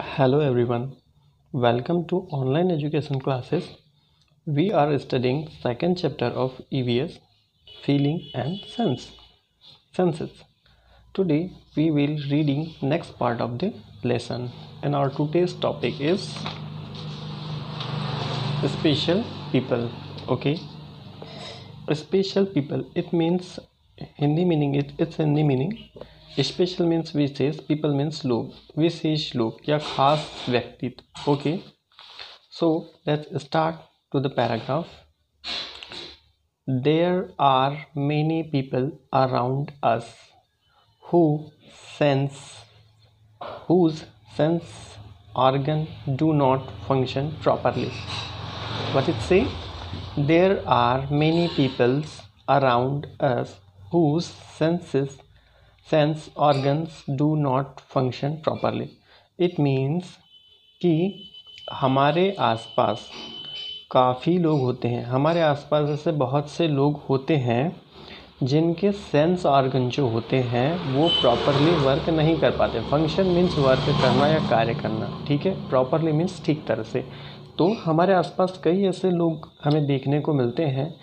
Hello everyone, welcome to online education classes. We are studying second chapter of EVS, Feeling and Senses. Today we will reading next part of the lesson, and our today's topic is special people. Okay, special people. It means Hindi meaning it's Hindi meaning. Special means विशेष, people means लोग, विशेष लोग या खास व्यक्तित्व. Okay, so let's start to the paragraph. There are many people around us whose sense organ do not function properly. What it say? There are many peoples around us whose sense organs do not function properly. It means कि हमारे आसपास काफ़ी लोग होते हैं, हमारे आसपास ऐसे बहुत से लोग होते हैं जिनके सेंस ऑर्गन जो होते हैं वो प्रॉपरली वर्क नहीं कर पाते. फंक्शन मीन्स वर्क करना या कार्य करना, ठीक है. प्रॉपरली मीन्स ठीक तरह से. तो हमारे आसपास कई ऐसे लोग हमें देखने को मिलते हैं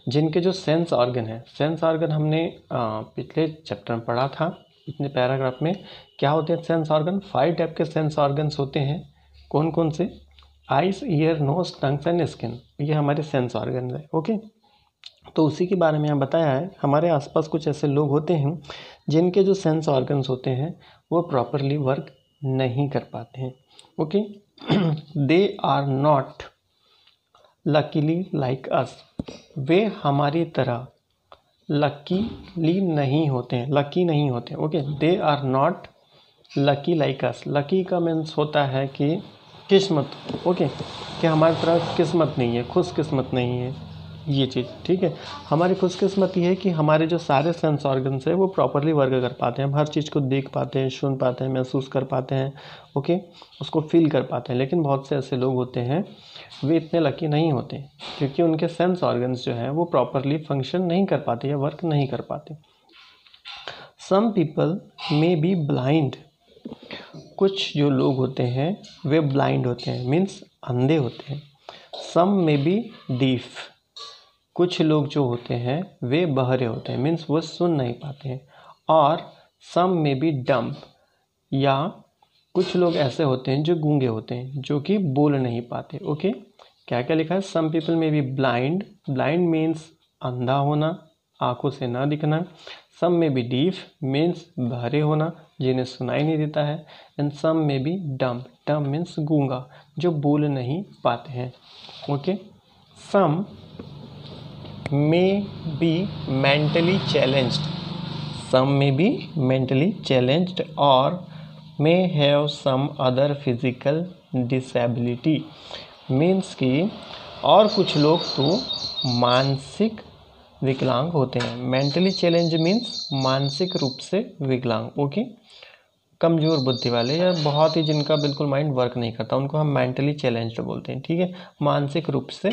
जिनके जो सेंस ऑर्गन है, सेंस ऑर्गन हमने पिछले चैप्टर में पढ़ा था. इतने पैराग्राफ में क्या होते हैं सेंस ऑर्गन? 5 टाइप के सेंस ऑर्गन्स होते हैं. कौन कौन से? Eyes, ear, nose, tongues and skin. ये हमारे सेंस ऑर्गन है. ओके, तो उसी के बारे में यहाँ बताया है. हमारे आसपास कुछ ऐसे लोग होते हैं जिनके जो सेंस ऑर्गन्स होते हैं वो प्रॉपरली वर्क नहीं कर पाते हैं. Okay, they are not luckily like us. वे हमारी तरह लकीली नहीं होते हैं, लकी नहीं होते. Okay, they are not lucky like us. Lucky का मीन्स होता है कि किस्मत. ओके, कि हमारी तरह किस्मत नहीं है, खुशकिस्मत नहीं है ये चीज़, ठीक है. हमारी खुशकिस्मती है कि हमारे जो सारे सेंस ऑर्गन्स हैं वो प्रॉपरली वर्क कर पाते हैं. हम हर चीज़ को देख पाते हैं, सुन पाते हैं, महसूस कर पाते हैं. ओके, उसको फील कर पाते हैं. लेकिन बहुत से ऐसे लोग होते हैं वे इतने लकी नहीं होते क्योंकि उनके सेंस ऑर्गन्स जो हैं वो प्रॉपरली फंक्शन नहीं कर पाते या वर्क नहीं कर पाते. Some people may be blind. कुछ जो लोग होते हैं वे ब्लाइंड होते हैं, मीन्स अंधे होते हैं. सम मे बी डीफ. कुछ लोग जो होते हैं वे बहरे होते हैं, मीन्स वो सुन नहीं पाते हैं. और सम मे बी डम्ब. या कुछ लोग ऐसे होते हैं जो गूंगे होते हैं, जो कि बोल नहीं पाते. ओके, क्या क्या लिखा है? Some people may be blind. Blind means अंधा होना, आंखों से ना दिखना. Some may be deaf means बहरे होना, जिन्हें सुनाई नहीं देता है. And some may be dumb. Dumb means गूंगा, जो बोल नहीं पाते हैं. Okay, some may be mentally challenged. Some may be mentally challenged or may have some other physical disability. Means कि और कुछ लोग तो मानसिक विकलांग होते हैं. मेंटली चैलेंज मीन्स मानसिक रूप से विकलांग. ओके, कमज़ोर बुद्धि वाले या बहुत ही जिनका बिल्कुल माइंड वर्क नहीं करता, उनको हम मेंटली चैलेंज्ड बोलते हैं. ठीक है, मानसिक रूप से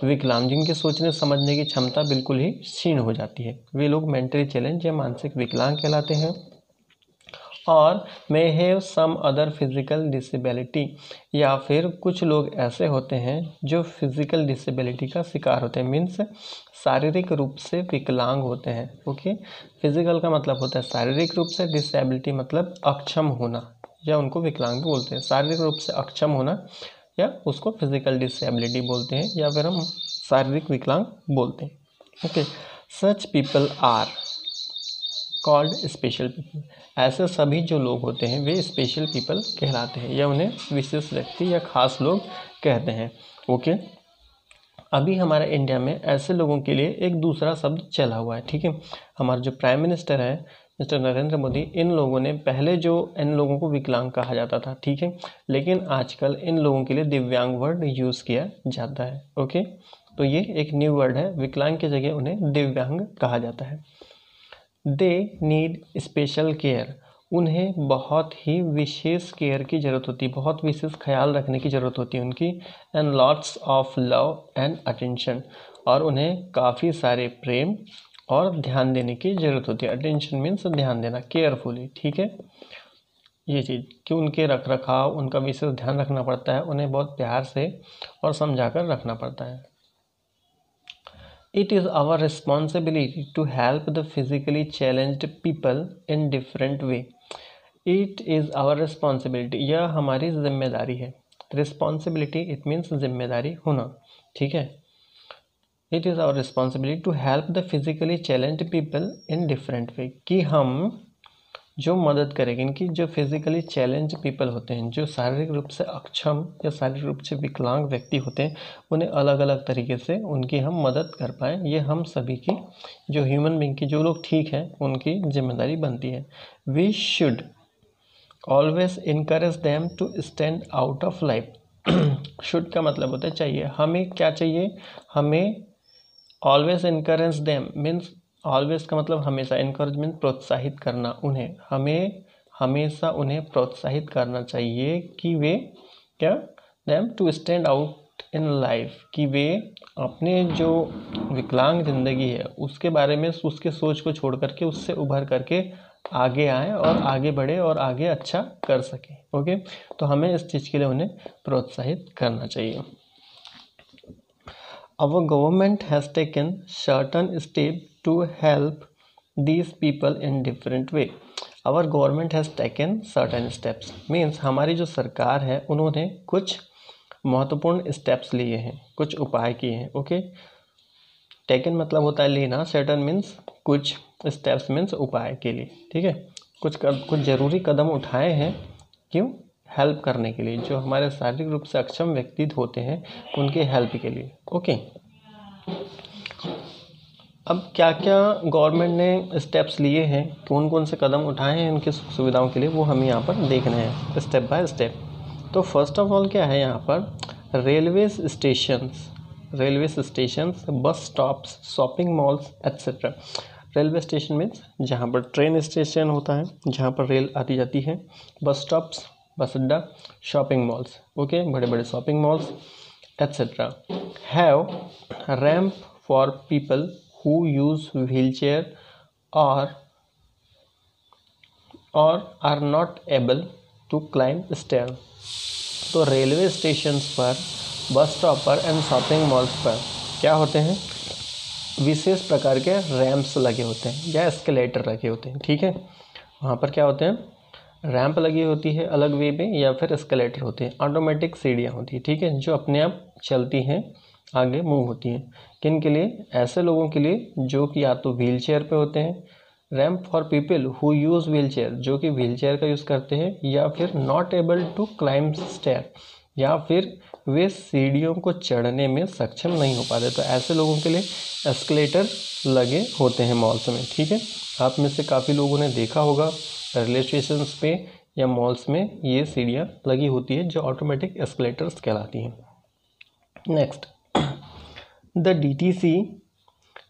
विकलांग, जिनके सोचने समझने की क्षमता बिल्कुल ही क्षीण हो जाती है, वे लोग मेंटली चैलेंज या मानसिक विकलांग कहलाते हैं. और may have some other physical disability. या फिर कुछ लोग ऐसे होते हैं जो फिजिकल डिसेबिलिटी का शिकार होते हैं, मीन्स शारीरिक रूप से विकलांग होते हैं. ओके, फिजिकल का मतलब होता है शारीरिक रूप से, डिसेबिलिटी मतलब अक्षम होना, या उनको विकलांग भी बोलते हैं. शारीरिक रूप से अक्षम होना या उसको फिजिकल डिसेबिलिटी बोलते हैं, या फिर हम शारीरिक विकलांग बोलते हैं. Okay, such people are called special people. ऐसे सभी जो लोग होते हैं वे स्पेशल पीपल कहलाते हैं, या उन्हें विशेष व्यक्ति या खास लोग कहते हैं. ओके, अभी हमारे इंडिया में ऐसे लोगों के लिए एक दूसरा शब्द चला हुआ है. ठीक है, हमारे जो प्राइम मिनिस्टर है मिस्टर नरेंद्र मोदी, इन लोगों ने पहले जो इन लोगों को विकलांग कहा जाता था, ठीक है, लेकिन आजकल इन लोगों के लिए दिव्यांग वर्ड यूज़ किया जाता है. ओके, तो ये एक न्यू वर्ड है. विकलांग की जगह उन्हें दिव्यांग कहा जाता है. They need special care. उन्हें बहुत ही विशेष केयर की ज़रूरत होती है, बहुत विशेष ख्याल रखने की ज़रूरत होती है उनकी. And lots of love and attention. और उन्हें काफ़ी सारे प्रेम और ध्यान देने की ज़रूरत होती है. अटेंशन मीन्स ध्यान देना, केयरफुली. ठीक है, ये चीज़ कि उनके रख रखाव, उनका विशेष ध्यान रखना पड़ता है, उन्हें बहुत प्यार से और समझाकर रखना पड़ता है। It is our responsibility to help the physically challenged people in different way. It is our responsibility, यह हमारी जिम्मेदारी है। Responsibility it means जिम्मेदारी होना, ठीक है। It is our responsibility to help the physically challenged people in different way, कि हम जो मदद करेंगे इनकी जो फिजिकली चैलेंज पीपल होते हैं, जो शारीरिक रूप से अक्षम या शारीरिक रूप से विकलांग व्यक्ति होते हैं, उन्हें अलग अलग तरीके से उनकी हम मदद कर पाएँ, ये हम सभी की, जो ह्यूमन बीइंग की, जो लोग ठीक हैं, उनकी जिम्मेदारी बनती है। We should always encourage them to stand out of life. Should का मतलब होता है चाहिए। हमें क्या चाहिए? हमें always encourage them means, always का मतलब हमेशा, इनकरेजमेंट प्रोत्साहित करना, उन्हें, हमें हमेशा उन्हें प्रोत्साहित करना चाहिए कि वे क्या, them to stand out in life, कि वे अपने जो विकलांग जिंदगी है उसके बारे में, उसके सोच को छोड़ करके, उससे उभर करके आगे आए और आगे बढ़े और आगे अच्छा कर सके। ओके, तो हमें इस चीज़ के लिए उन्हें प्रोत्साहित करना चाहिए। Our government has taken certain steps to help these people in different way. Our government has taken certain steps means हमारी जो सरकार है उन्होंने कुछ महत्वपूर्ण स्टेप्स लिए हैं, कुछ उपाय किए हैं। ओके, टेकन मतलब होता है लेना, certain मीन्स कुछ, स्टेप्स मीन्स उपाय के लिए, ठीक है। कुछ ज़रूरी कदम उठाए हैं, क्यों? हेल्प करने के लिए, जो हमारे शारीरिक रूप से अक्षम व्यक्ति होते हैं उनके हेल्प के लिए। ओके, अब क्या क्या गवर्नमेंट ने स्टेप्स लिए हैं, कौन कौन से कदम उठाए हैं उनकी सुविधाओं के लिए, वो हमें यहाँ पर देखना है स्टेप बाय स्टेप। तो फर्स्ट ऑफ ऑल क्या है यहाँ पर, railway stations, bus stops, shopping malls etcetera. Railway station means जहाँ पर ट्रेन स्टेशन होता है, जहाँ पर रेल आती जाती है। बस स्टॉप्स, बस अड्डा। शॉपिंग मॉल्स, ओके, बड़े बड़े shopping malls etcetera. Have ramp for people who use wheelchair or are not able to climb stairs। तो रेलवे स्टेशन पर, बस स्टॉप पर एंड शॉपिंग मॉल्स पर क्या होते हैं, विशेष प्रकार के रैम्प्स लगे होते हैं या एस्केलेटर लगे होते हैं, ठीक है। वहाँ पर क्या होते हैं, रैंप लगी होती है अलग वे में, या फिर एस्केलेटर होते हैं, ऑटोमेटिक सीढ़ियाँ होती है, ठीक है, जो अपने आप चलती हैं, आगे मूव होती हैं। किन के लिए? ऐसे लोगों के लिए जो कि या तो व्हील चेयर पर होते हैं। Ramp for people who use wheel chair, जो कि व्हील चेयर का यूज़ करते हैं, या फिर not able to climb stair, या फिर वे सीढ़ियों को चढ़ने में सक्षम नहीं हो पाते, तो ऐसे लोगों के लिए एस्केलेटर लगे होते हैं मॉल्स में, ठीक है। आप में से काफ़ी लोगों ने देखा होगा रेलवे स्टेशन पे या मॉल्स में ये सीढ़ियाँ लगी होती है, जो ऑटोमेटिक एस्केलेटर्स कहलाती हैं। नेक्स्ट, द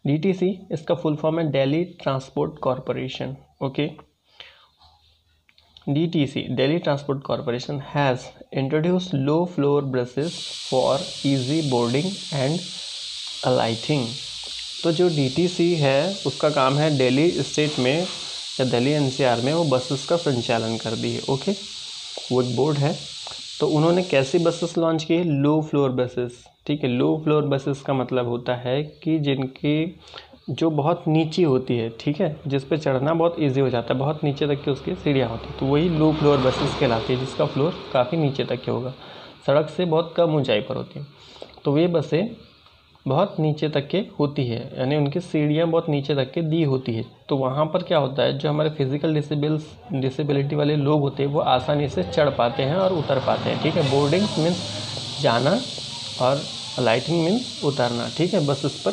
DTC इसका फुल फॉर्म है Delhi transport corporation. Okay, DTC Delhi transport corporation has introduce low floor brushes for easy boarding and alighting. तो जो DTC है उसका काम है दिल्ली स्टेट में या दिल्ली NCR में वो बसेस का संचालन कर दी है। ओके, वो एक बोर्ड है। तो उन्होंने कैसी बसेस लॉन्च की है? लो फ्लोर बसेस, ठीक है। लो फ्लोर बसेस का मतलब होता है कि जिनकी जो बहुत नीची होती है, ठीक है, जिस पे चढ़ना बहुत इजी हो जाता है, बहुत नीचे तक की उसकी सीढ़ियाँ होती है, तो वही लो फ्लोर बसेस कहलाती है, जिसका फ्लोर काफ़ी नीचे तक के होगा, सड़क से बहुत कम ऊंचाई पर होती है। तो ये बसें बहुत नीचे तक के होती है, यानी उनकी सीढ़ियाँ बहुत नीचे तक के दी होती है। तो वहाँ पर क्या होता है, जो हमारे फिजिकल डिसेबिलिटी वाले लोग होते हैं वो आसानी से चढ़ पाते हैं और उतर पाते हैं, ठीक है। बोर्डिंग मीन्स जाना और लाइटिंग मीन्स उतरना, ठीक है। बसेस पर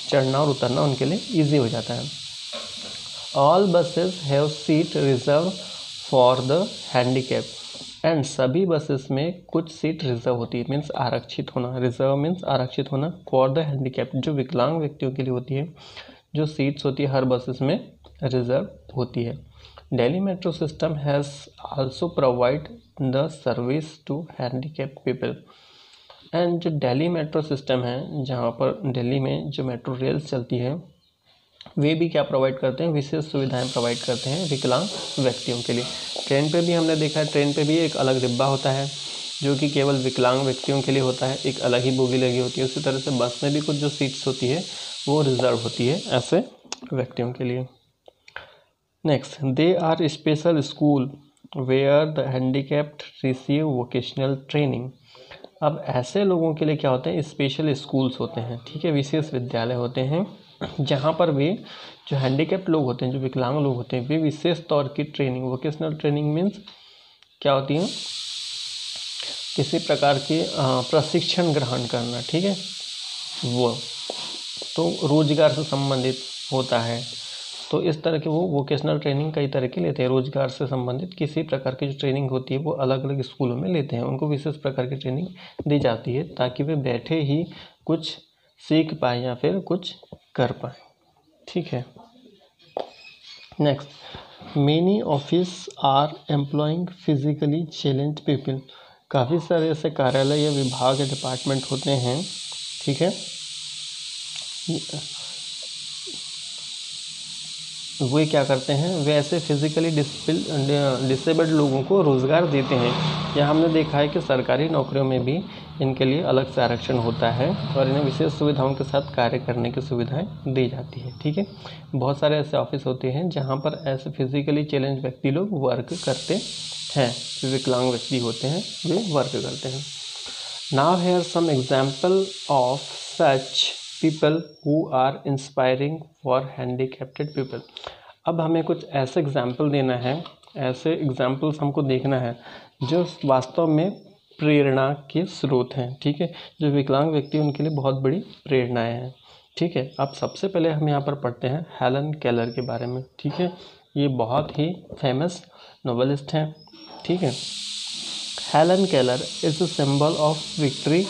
चढ़ना और उतरना उनके लिए ईजी हो जाता है। All buses have seat reserve for the handicap and सभी बसेस में कुछ सीट रिजर्व होती है, मीन्स आरक्षित होना। रिजर्व मीन्स आरक्षित होना। फॉर द हैंडीकैप जो विकलांग व्यक्तियों के लिए होती है, जो सीट्स होती है हर बसेस में रिजर्व होती है। Delhi metro system has also provide the service to handicap people. And जो दिल्ली मेट्रो सिस्टम है, जहाँ पर दिल्ली में जो मेट्रो रेल्स चलती है वे भी क्या प्रोवाइड करते हैं, विशेष सुविधाएं प्रोवाइड करते हैं विकलांग व्यक्तियों के लिए। ट्रेन पे भी हमने देखा है, ट्रेन पे भी एक अलग डिब्बा होता है जो कि केवल विकलांग व्यक्तियों के लिए होता है, एक अलग ही बोगी लगी होती है। उसी तरह से बस में भी कुछ जो सीट्स होती है वो रिजर्व होती है ऐसे व्यक्तियों के लिए। Next, there are special school where the handicapped receive vocational training. अब ऐसे लोगों के लिए क्या होते हैं, स्पेशल स्कूल्स होते हैं, ठीक है, विशेष विद्यालय होते हैं जहाँ पर वे जो हैंडीकैप्ड लोग होते हैं, जो विकलांग लोग होते हैं, वे विशेष तौर की ट्रेनिंग, वोकेशनल ट्रेनिंग मीन्स क्या होती है, किसी प्रकार के प्रशिक्षण ग्रहण करना, ठीक है, वो तो रोजगार से संबंधित होता है। तो इस तरह के वो वोकेशनल ट्रेनिंग कई तरह की लेते हैं, रोजगार से संबंधित किसी प्रकार की जो ट्रेनिंग होती है वो अलग अलग स्कूलों में लेते हैं, उनको विशेष प्रकार की ट्रेनिंग दी जाती है ताकि वे बैठे ही कुछ सीख पाए या फिर कुछ कर पाए, ठीक है। Next, many office are employing physically challenged people. काफ़ी सारे ऐसे कार्यालय या विभाग या डिपार्टमेंट होते हैं, ठीक है, वे क्या करते हैं, वे ऐसे फिजिकली डिसेबल्ड लोगों को रोज़गार देते हैं। या हमने देखा है कि सरकारी नौकरियों में भी इनके लिए अलग से आरक्षण होता है और इन्हें विशेष सुविधाओं के साथ कार्य करने की सुविधाएं दी जाती है, ठीक है। बहुत सारे ऐसे ऑफिस होते हैं जहां पर ऐसे फिजिकली चैलेंज व्यक्ति लोग वर्क करते हैं, विकलांग व्यक्ति होते हैं वे वर्क करते हैं। Now here some example of such people who are inspiring for handicapped people. अब हमें कुछ ऐसे एग्जाम्पल देना है, ऐसे एग्जाम्पल्स हमको देखना है जो वास्तव में प्रेरणा के स्रोत हैं, ठीक है, जो विकलांग व्यक्ति उनके लिए बहुत बड़ी प्रेरणाएं हैं, ठीक है। अब सबसे पहले हम यहाँ पर पढ़ते हैं हेलन केलर के बारे में, ठीक है। ये बहुत ही फेमस नोवेलिस्ट हैं, ठीक है। Helen Keller is a symbol of victory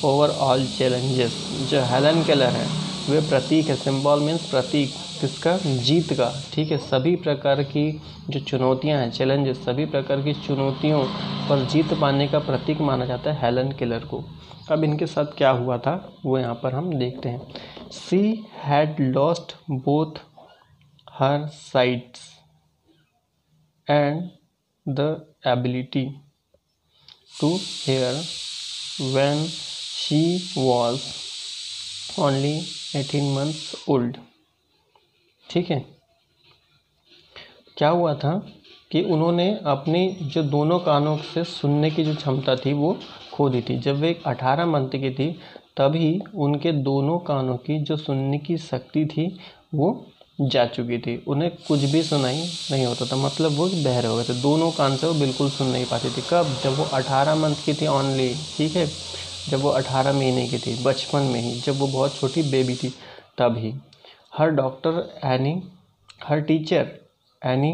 over all challenges. जो हेलन केलर है वे प्रतीक है, सिंबल मीन्स प्रतीक, किसका, जीत का, ठीक है। सभी प्रकार की जो चुनौतियां हैं, चैलेंजेस, सभी प्रकार की चुनौतियों पर जीत पाने का प्रतीक माना जाता है हेलन केलर को। अब इनके साथ क्या हुआ था वो यहाँ पर हम देखते हैं। She had lost both her sights and the ability to hear when she was only 18 months old, ठीक है। क्या हुआ था कि उन्होंने अपनी जो दोनों कानों से सुनने की जो क्षमता थी वो खो दी थी। जब वे 18 मंथ की थी तभी उनके दोनों कानों की जो सुनने की शक्ति थी वो जा चुकी थी, उन्हें कुछ भी सुनाई नहीं होता था, मतलब वो बहरे हो गए थे, दोनों कान से वो बिल्कुल सुन नहीं पाती थी। कब, जब वो 18 मंथ की थी ओनली, ठीक है, जब वो 18 महीने की थी, बचपन में ही, जब वो बहुत छोटी बेबी थी तभी। Her teacher Annie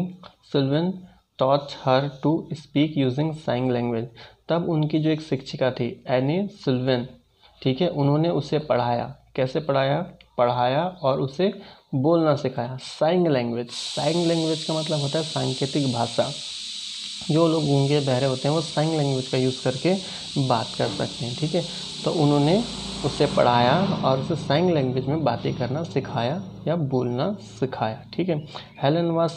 Sullivan taught her to speak using sign language. तब उनकी जो एक शिक्षिका थी एनी सिल्वन, ठीक है, उन्होंने उसे पढ़ाया। कैसे पढ़ाया और उसे बोलना सिखाया, साइन लैंग्वेज। साइन लैंग्वेज का मतलब होता है सांकेतिक भाषा। जो लोग गूंगे बहरे होते हैं वो साइन लैंग्वेज का यूज़ करके बात कर सकते हैं, ठीक है। तो उन्होंने उसे पढ़ाया और उसे साइन लैंग्वेज में बातें करना सिखाया या बोलना सिखाया, ठीक है। Helen was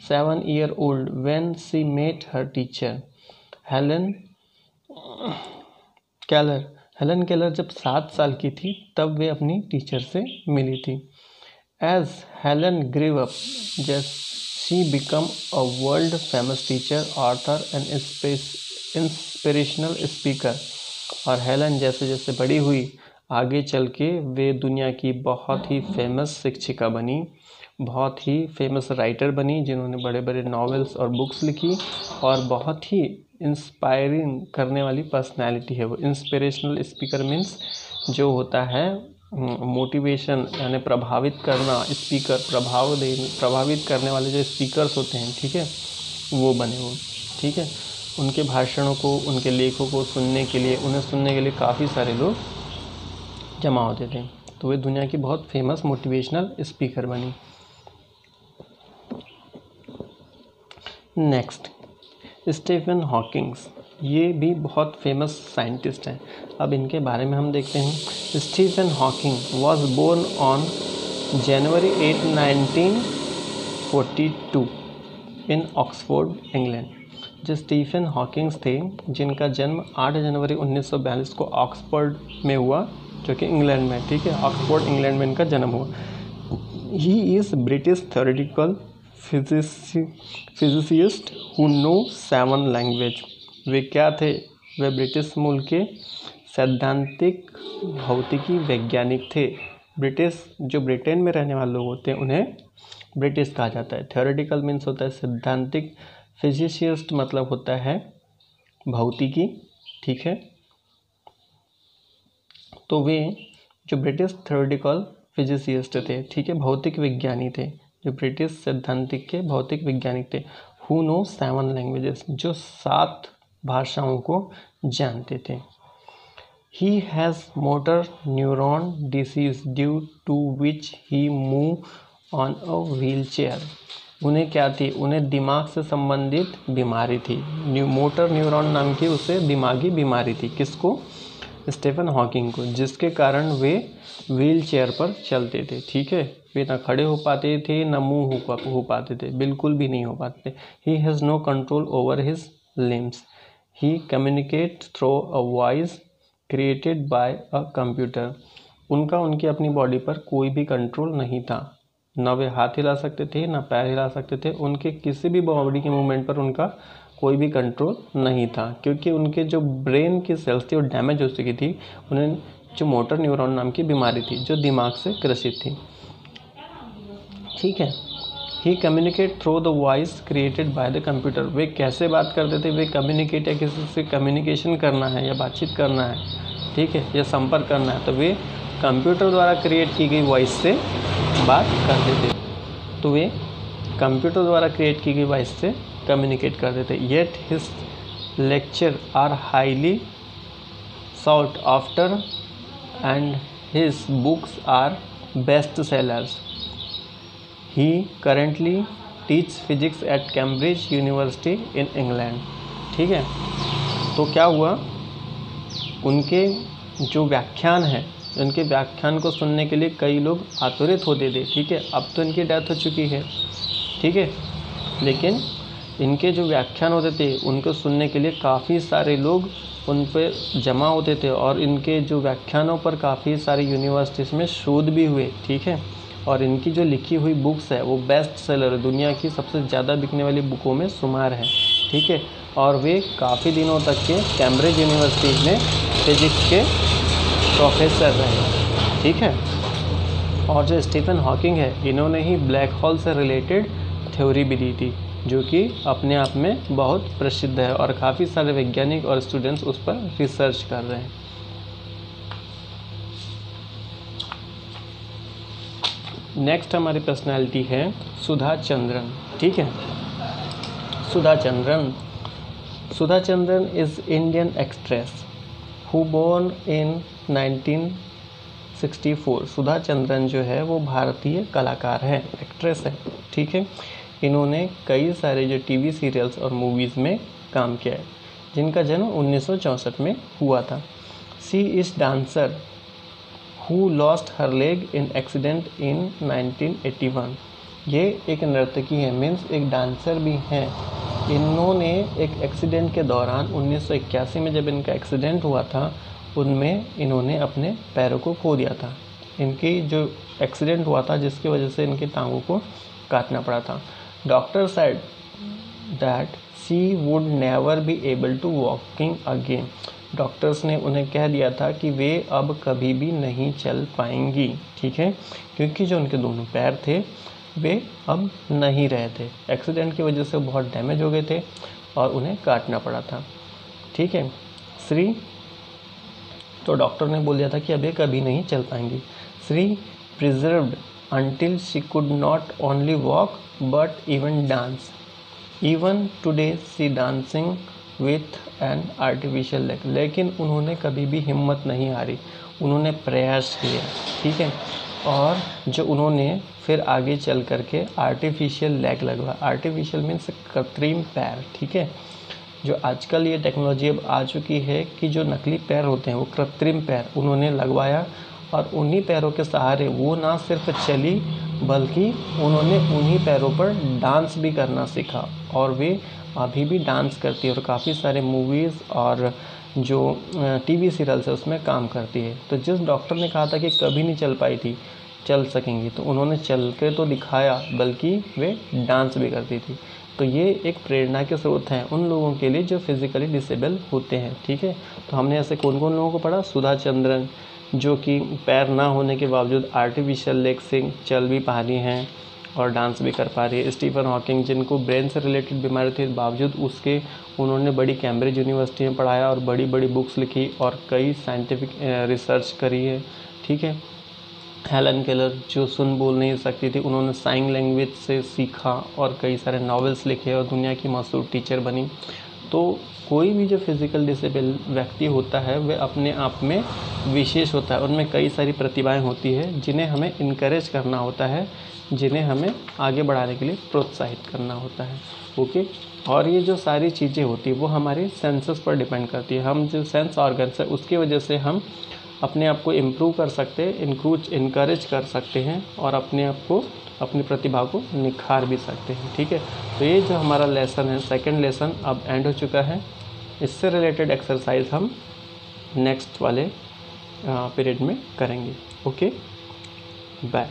7 years old when she met her teacher। Helen Keller जब 7 साल की थी तब वे अपनी टीचर से मिली थी। As Helen grew up, she became a world famous teacher, author and inspirational speaker। और हेलन जैसे जैसे बड़ी हुई आगे चल के वे दुनिया की बहुत ही फेमस शिक्षिका बनी, बहुत ही फेमस राइटर बनी, जिन्होंने बड़े बड़े नॉवेल्स और बुक्स लिखी और बहुत ही इंस्पायरिंग करने वाली पर्सनैलिटी है वो। इंस्पिरेशनल स्पीकर मीन्स जो होता है मोटिवेशन यानी प्रभावित करना, स्पीकर प्रभावित करने वाले जो स्पीकर्स होते हैं, ठीक है, वो बने वो, ठीक है। उनके भाषणों को, उनके लेखों को सुनने के लिए, उन्हें सुनने के लिए काफ़ी सारे लोग जमा होते थे, तो वे दुनिया की बहुत फेमस मोटिवेशनल स्पीकर बनी। नेक्स्ट, स्टीफन हॉकिंग्स, ये भी बहुत फेमस साइंटिस्ट हैं। अब इनके बारे में हम देखते हैं। Stephen Hawking was born on January 8, 1942 in Oxford, England. जो स्टीफन हॉकिंग्स थे, जिनका जन्म 8 जनवरी 1942 को ऑक्सफोर्ड में हुआ, जो कि इंग्लैंड में, ठीक है, ऑक्सफोर्ड इंग्लैंड में इनका जन्म हुआ। He is British theoretical physicist who know 7 language. वे क्या थे? वे ब्रिटिश मूल के सैद्धांतिक भौतिकी वैज्ञानिक थे। ब्रिटिश, जो ब्रिटेन में रहने वाले लोग होते हैं उन्हें ब्रिटिश कहा जाता है। थ्योरेटिकल मीन्स होता है सैद्धांतिक, फिजिसिस्ट मतलब होता है भौतिकी, ठीक है। तो वे जो ब्रिटिश थ्योरेटिकल फिजिसिस्ट थे, ठीक है, भौतिक विज्ञानी थे, जो ब्रिटिश सैद्धांतिक के भौतिक वैज्ञानिक थे। हु नो 7 लैंग्वेजेस, जो 7 भाषाओं को जानते थे। He has motor neuron disease due to which he move on a wheelchair. उन्हें क्या थी? उन्हें दिमाग से संबंधित बीमारी थी। मोटर न्यूरॉन नाम की उसे दिमागी बीमारी थी। किसको? स्टीफन हॉकिंग को, जिसके कारण वे व्हील चेयर पर चलते थे, ठीक है। वे ना खड़े हो पाते थे, ना मूव हो पाते थे, बिल्कुल भी नहीं हो पाते थे। He has no control over his limbs. He communicates through a voice created by a computer. उनका उनकी अपनी बॉडी पर कोई भी कंट्रोल नहीं था। ना वे हाथ हिला सकते थे, ना पैर हिला सकते थे। उनके किसी भी बॉडी के मूवमेंट पर उनका कोई भी कंट्रोल नहीं था, क्योंकि उनके जो ब्रेन की सेल्स थी वो डैमेज हो चुकी थी। उन्हें जो मोटर न्यूरॉन नाम की बीमारी थी, जो दिमाग से ग्रसित थी, ठीक है। He communicate through the voice created by the computer. वे कैसे बात करते थे? वे कम्युनिकेट, या किसी से कम्युनिकेशन करना है या बातचीत करना है, ठीक है, या संपर्क करना है, तो वे कंप्यूटर द्वारा क्रिएट की गई वॉइस से बात करते थे। तो वे कंप्यूटर द्वारा क्रिएट की गई वॉइस से कम्युनिकेट करते थे। Yet his lecture are highly sought after and his books are best sellers. He currently teaches physics at Cambridge University in England. ठीक है, तो क्या हुआ? उनके जो व्याख्यान है, उनके व्याख्यान को सुनने के लिए कई लोग आतुरित होते थे, ठीक है। अब तो इनकी डेथ हो चुकी है, ठीक है, लेकिन इनके जो व्याख्यान होते थे उनको सुनने के लिए काफ़ी सारे लोग उन पे जमा होते थे, और इनके जो व्याख्यानों पर काफ़ी सारी यूनिवर्सिटीज़ में शोध भी हुए, ठीक है। और इनकी जो लिखी हुई बुक्स है वो बेस्ट सेलर है, दुनिया की सबसे ज़्यादा बिकने वाली बुकों में शुमार है, ठीक है। और वे काफ़ी दिनों तक के कैम्ब्रिज यूनिवर्सिटी में फिजिक्स के प्रोफेसर रहे, ठीक है। और जो स्टीफन हॉकिंग है, इन्होंने ही ब्लैक होल से रिलेटेड थ्योरी भी दी थी, जो कि अपने आप में बहुत प्रसिद्ध है, और काफ़ी सारे वैज्ञानिक और स्टूडेंट्स उस पर रिसर्च कर रहे हैं। नेक्स्ट हमारी पर्सनालिटी है सुधा चंद्रन, ठीक है। Sudha Chandran is Indian actress who born in 1964। Sudha Chandran जो है वो भारतीय कलाकार है, एक्ट्रेस है, ठीक है। इन्होंने कई सारे जो टीवी सीरियल्स और मूवीज़ में काम किया है, जिनका जन्म 1964 में हुआ था। She is dancer who lost her leg in accident in 1981। ये एक नर्तकी है, मीन्स एक डांसर भी हैं। इन्होंने एक एक्सीडेंट के दौरान 1981 में जब इनका एक्सीडेंट हुआ था, उनमें इन्होंने अपने पैरों को खो दिया था। इनकी जो एक्सीडेंट हुआ था जिसकी वजह से इनकी टांगों को काटना पड़ा था। Doctor said that she would never be able to walking again. Doctors ने उन्हें कह दिया था कि वे अब कभी भी नहीं चल पाएंगी, ठीक है, क्योंकि जो उनके दोनों पैर थे वे अब नहीं रहे थे। एक्सीडेंट की वजह से बहुत डैमेज हो गए थे और उन्हें काटना पड़ा था, ठीक है। तो डॉक्टर ने बोल दिया था कि अब ये कभी नहीं चल पाएंगी। Shri preserved until she could not only walk but even dance. Even today she dancing with an artificial leg. लेकिन उन्होंने कभी भी हिम्मत नहीं हारी, उन्होंने प्रयास किया, ठीक है। और जो उन्होंने फिर आगे चल करके आर्टिफिशियल लेग लगवा, आर्टिफिशियल मीन्स कृत्रिम पैर, ठीक है। जो आजकल ये टेक्नोलॉजी अब आ चुकी है कि जो नकली पैर होते हैं वो कृत्रिम पैर उन्होंने लगवाया, और उन्हीं पैरों के सहारे वो ना सिर्फ चली बल्कि उन्होंने उन्हीं पैरों पर डांस भी करना सीखा, और वे अभी भी डांस करती है और काफ़ी सारे मूवीज़ और जो टीवी सीरियल्स है उसमें काम करती है। तो जिस डॉक्टर ने कहा था कि कभी नहीं चल पाई थी, चल सकेंगी, तो उन्होंने चल के तो दिखाया बल्कि वे डांस भी करती थी। तो ये एक प्रेरणा के स्रोत हैं उन लोगों के लिए जो फिज़िकली डिसेबल होते हैं। ठीक है, तो हमने ऐसे कौन कौन लोगों को पढ़ा? सुधा चंद्रन, जो कि पैर ना होने के बावजूद आर्टिफिशियल लेग से चल भी पा रही हैं और डांस भी कर पा रही है। स्टीफन हॉकिंग, जिनको ब्रेन से रिलेटेड बीमारी थी, बावजूद उसके उन्होंने बड़ी कैम्ब्रिज यूनिवर्सिटी में पढ़ाया और बड़ी बड़ी बुक्स लिखी और कई साइंटिफिक रिसर्च करी है। ठीक है, हेलन केलर, जो सुन बोल नहीं सकती थी, उन्होंने साइन लैंग्वेज से सीखा और कई सारे नॉवेल्स लिखे और दुनिया की मशहूर टीचर बनी। तो कोई भी जो फिज़िकल डिसेबल व्यक्ति होता है वह अपने आप में विशेष होता है, उनमें कई सारी प्रतिभाएं होती है जिन्हें हमें इनकरेज करना होता है, जिन्हें हमें आगे बढ़ाने के लिए प्रोत्साहित करना होता है। ओके, और ये जो सारी चीज़ें होती है वो हमारे सेंसेस पर डिपेंड करती है। हम जो सेंस ऑर्गन्स है उसकी वजह से हम अपने आप को इम्प्रूव कर सकते हैं, इनकरेज कर सकते हैं और अपने आप को, अपनी प्रतिभा को निखार भी सकते हैं। ठीक है, तो ये जो हमारा लेसन है, सेकंड लेसन अब एंड हो चुका है। इससे रिलेटेड एक्सरसाइज हम नेक्स्ट वाले पीरियड में करेंगे। Okay, bye.